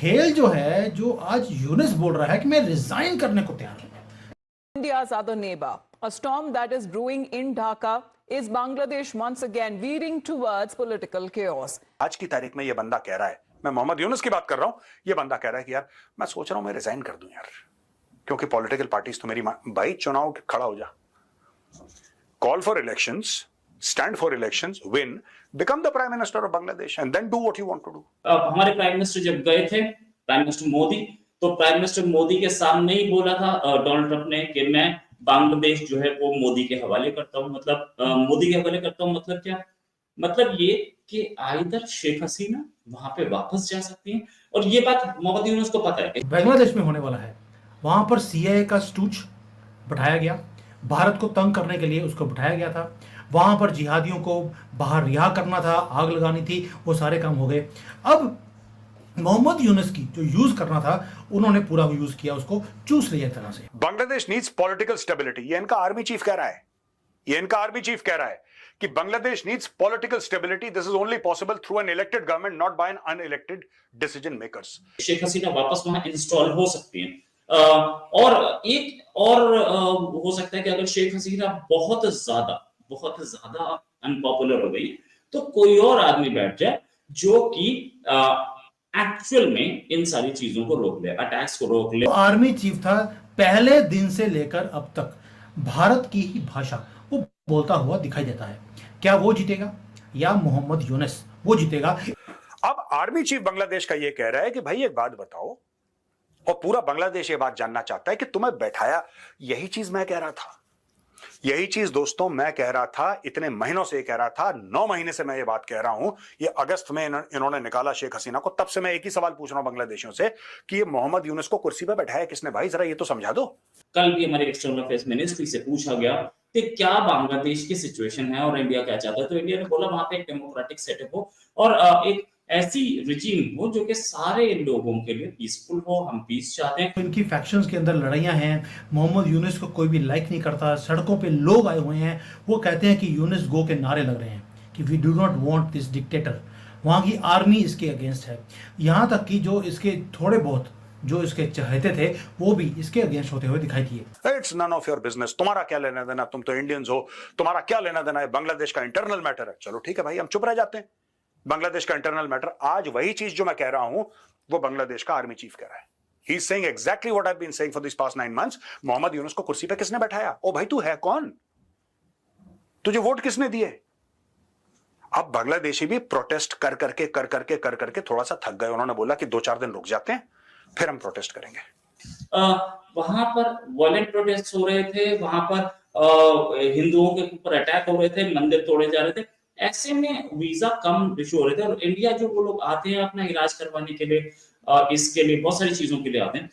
खेल जो है, जो आज यूनिस बोल रहा है कि मैं रिजाइन करने को तैयार हूं। India's other neighbor, a storm that is brewing in Dhaka, is Bangladesh once again veering towards political chaos. आज की तारीख में ये बंदा कह रहा है, मैं मोहम्मद यूनुस की बात कर रहा हूं, ये बंदा कह रहा है कि यार मैं सोच रहा हूं मैं रिजाइन कर दूं यार, क्योंकि पॉलिटिकल पार्टीज तो मेरी भाई चुनाव खड़ा हो जा, call for elections, stand for elections, win, become the prime minister of Bangladesh and then do what you want to do. हमारे प्राइम मिनिस्टर जब गए थे, प्राइम मिनिस्टर मोदी, तो प्राइम मिनिस्टर मोदी के सामने ही बोला था डोनाल्ड ट्रंप ने कि मैं बांग्लादेश जो है वो मोदी के हवाले करता हूं। मतलब मोदी के हवाले करता हूं मतलब क्या? मतलब ये कि आइदर शेख हसीना वहां पे वापस जा सकती हैं, और ये बात मोहम्मद यूनुस को पता है। बांग्लादेश में होने वाला है, वहां पर सीएए का स्टूच बैठाया गया, भारत को तंग करने के लिए उसको बिठाया गया था। वहां पर जिहादियों को बाहर रिहा करना था, आग लगानी थी, वो सारे काम हो गए। अब मोहम्मद यूनुस की जो यूज करना था उन्होंने पूरा यूज किया, उसको चूस लिया एक तरह से। बांग्लादेश नीड्स पॉलिटिकल स्टेबिलिटी, ये इनका आर्मी चीफ कह रहा है, ये इनका आर्मी चीफ कह रहा है कि Bangladesh needs political stability, this is only possible through an elected government, not by an unelected decision makers. Sheikh Hasina वापस वहां इंस्टॉल हो सकती हैं, और एक और हो सकता है कि अगर शेख हसीना बहुत ज्यादा अनपॉपुलर हो गई तो कोई और आदमी बैठ जाए जो कि एक्चुअल में इन सारी चीजों को रोक ले, अटैक्स को रोक ले। तो आर्मी चीफ था, पहले दिन से लेकर अब तक भारत की ही भाषा वो बोलता हुआ दिखाई देता है। क्या वो जीतेगा या मोहम्मद यूनुस वो जीतेगा? अब आर्मी चीफ बांग्लादेश का ये कह रहा है कि भाई एक बात बताओ, और पूरा बांग्लादेश ये बात जानना चाहता है कि तुम्हें बैठाया, यही चीज मैं कह रहा था, यही चीज दोस्तों मैं कह रहा था, इतने महीनों से कह रहा था, 9 महीने से मैं ये बात कह रहा हूं। ये अगस्त में इन्होंने निकाला शेख हसीना को, तब से मैं एक ही सवाल पूछ रहा हूं बांग्लादेशियों से कि ये मोहम्मद यूनुस को कुर्सी पे बैठाया किसने? भाई जरा ये तो समझा दो। कल भी हमारे एक्सटर्नल अफेयर्स मिनिस्ट्री से पूछा गया कि क्या बांग्लादेश की सिचुएशन है और इंडिया क्या चाहता है, तो इंडिया ने बोला वहां पे एक डेमोक्रेटिक सेटअप हो और एक ऐसी रिजीम हो जो कि सारे लोगों के लिए पीसफुल हो। हम पीस चाहते हैं। इनकी फैक्शंस के अंदर लड़ाइयां हैं, मोहम्मद यूनुस को कोई भी लाइक नहीं करता, सड़कों पे लोग आए हुए हैं, वो कहते हैं कि यूनुस गो के नारे लग रहे हैं कि we do not want this dictator. वहां की आर्मी इसके अगेंस्ट है, यहां तक कि जो इसके थोड़े बहुत जो इसके चाहते थे वो भी इसके अगेंस्ट होते हुए दिखाई दिए। It's none of your business, तुम्हारा क्या लेना देना, तुम तो इंडियंस हो, तुम्हारा क्या लेना देना है, बांग्लादेश का इंटरनल मैटर है। चलो ठीक है भाई, हम चुप रह जाते हैं। बांग्लादेश का इंटरनल मैटर, आज वही चीज जो मैं कह रहा हूं वो बांग्लादेश का आर्मी चीफ कह रहा है। He is saying exactly what I have been saying for this past 9 months. Mohammad Yunus को कुर्सी पे किसने बैठाया? ओ भाई तू है कौन? तुझे वोट किसने दिए? अब बांग्लादेशी भी प्रोटेस्ट कर करके थोड़ा सा थक गए। उन्होंने बोला कि 2-4 दिन रुक जाते हैं, फिर हम प्रोटेस्ट करेंगे। वहां पर वायलेंट प्रोटेस्ट हो रहे थे, वहां पर हिंदुओं के ऊपर अटैक हो रहे थे, मंदिर तोड़े जा रहे थे। ऐसे में वीजा कम इशू हो रहे थे, और इंडिया जो वो लोग आते हैं अपना इलाज करवाने के लिए, इसके लिए बहुत सारी चीजों के लिए आते हैं,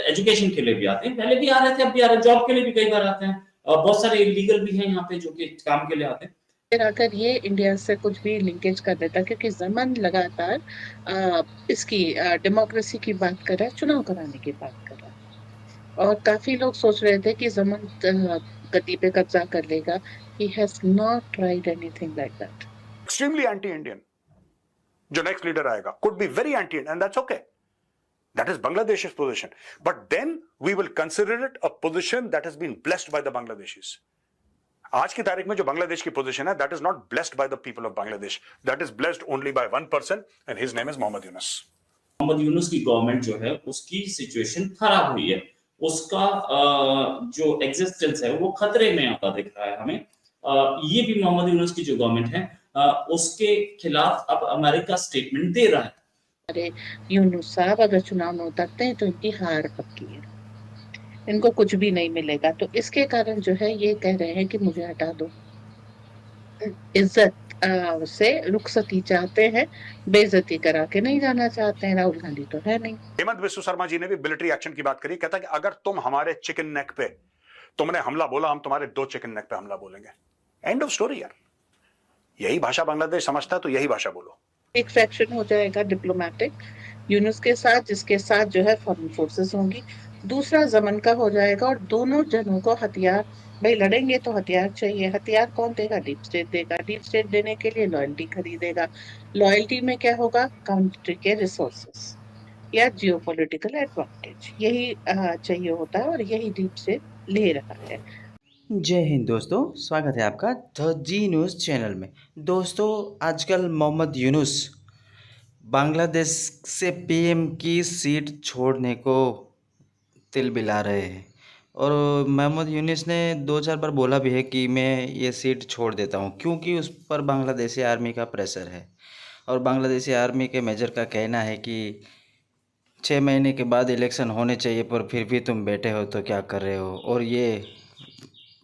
एजुकेशन के लिए भी आते हैं, पहले भी आ रहे थे, अब भी आ रहे हैं, जॉब के लिए भी कई बार आते हैं, बहुत सारे इलीगल भी हैं यहाँ पे जो कि काम के लिए आते हैं। फिर अगर ये इंडिया से कुछ भी लिंकेज कर देता, क्योंकि जमन लगातार इसकी डेमोक्रेसी की बात कर रहा है, चुनाव कराने की बात कर रहा है, और काफी लोग सोच रहे थे कि जमन गद्दी पे कब्जा कर लेगा। He has not tried anything like that. Extremely anti-Indian. जो next leader आएगा could be very anti-Indian, and that's okay. That is Bangladesh's position. But then we will consider it a position that has been blessed by the Bangladeshis. आज की तारीख में जो बांग्लादेश की position है, that is not blessed by the people of Bangladesh. That is blessed only by one person, and his name is Mohammed Yunus. Mohammad Yunus की government जो है उसकी सिचुएशन खराब हुई है, उसका जो एग्जिस्टेंस है वो खतरे में आता दिख रहा है हमें। ये भी मोहम्मद यूनुस की जो गवर्नमेंट है उसके खिलाफ अब अमेरिका स्टेटमेंट दे रहा है। अरे यूनुस साहब अगर चुनाव में उतरते हैं तो इनकी हार पक्की है, इनको कुछ भी नहीं मिलेगा। तो इसके कारण जो है ये कह रहे हैं कि मुझे हटा दो, इज्जत से रुखसती चाहते हैं, बेइज्जती करा के नहीं जाना चाहते हैं। राहुल गांधी तो है नहीं। हेमंत बिस्व शर्मा जी ने भी मिलिट्री एक्शन की बात करी, कहता कि अगर तुम हमारे चिकन नेक पे तुमने हमला बोला, हम तुम्हारे 2 चिकन नेक पे हमला बोलेंगे। एंड ऑफ स्टोरी यार, यही भाषा बांग्लादेश समझता है तो यही भाषा बोलो। एक फैक्शन हो जाएगा डिप्लोमेटिक यूनुस के साथ, जिसके साथ जो है फॉरेन फोर्सेस होंगी। दूसरा जमन का हो जाएगा, और दोनों जनों को हथियार, भाई लड़ेंगे तो हथियार चाहिए। हथियार कौन देगा? डीप स्टेट देगा। डीप स्टेट देने के लिए लॉयल्टी खरीदेगा। लॉयल्टी में क्या होगा? कंट्री के रिसोर्सेस। या जियोपॉलिटिकल एडवांटेज, यही चाहिए होता है और यही डीप से ले रहा है। जय हिंद दोस्तों, स्वागत है आपका द जी न्यूज़ चैनल में। दोस्तों, आजकल मोहम्मद यूनुस बांग्लादेश से पीएम की सीट छोड़ने को तिल बिला रहे हैं और मोहम्मद यूनुस ने 2-4 बार बोला भी है कि मैं ये सीट छोड़ देता हूँ, क्योंकि उस पर बांग्लादेशी आर्मी का प्रेशर है। और बांग्लादेशी आर्मी के मेजर का कहना है कि 6 महीने के बाद इलेक्शन होने चाहिए, पर फिर भी तुम बैठे हो तो क्या कर रहे हो। और ये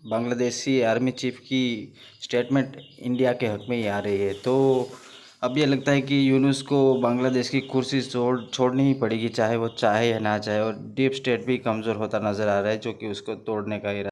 बांग्लादेशी आर्मी चीफ की स्टेटमेंट इंडिया के हक में ही आ रही है। तो अब ये लगता है कि यूनुस को बांग्लादेश की कुर्सी छोड़नी ही पड़ेगी, चाहे वो चाहे या ना चाहे। और डीप स्टेट भी कमज़ोर होता नज़र आ रहा है, जो कि उसको तोड़ने का इरादा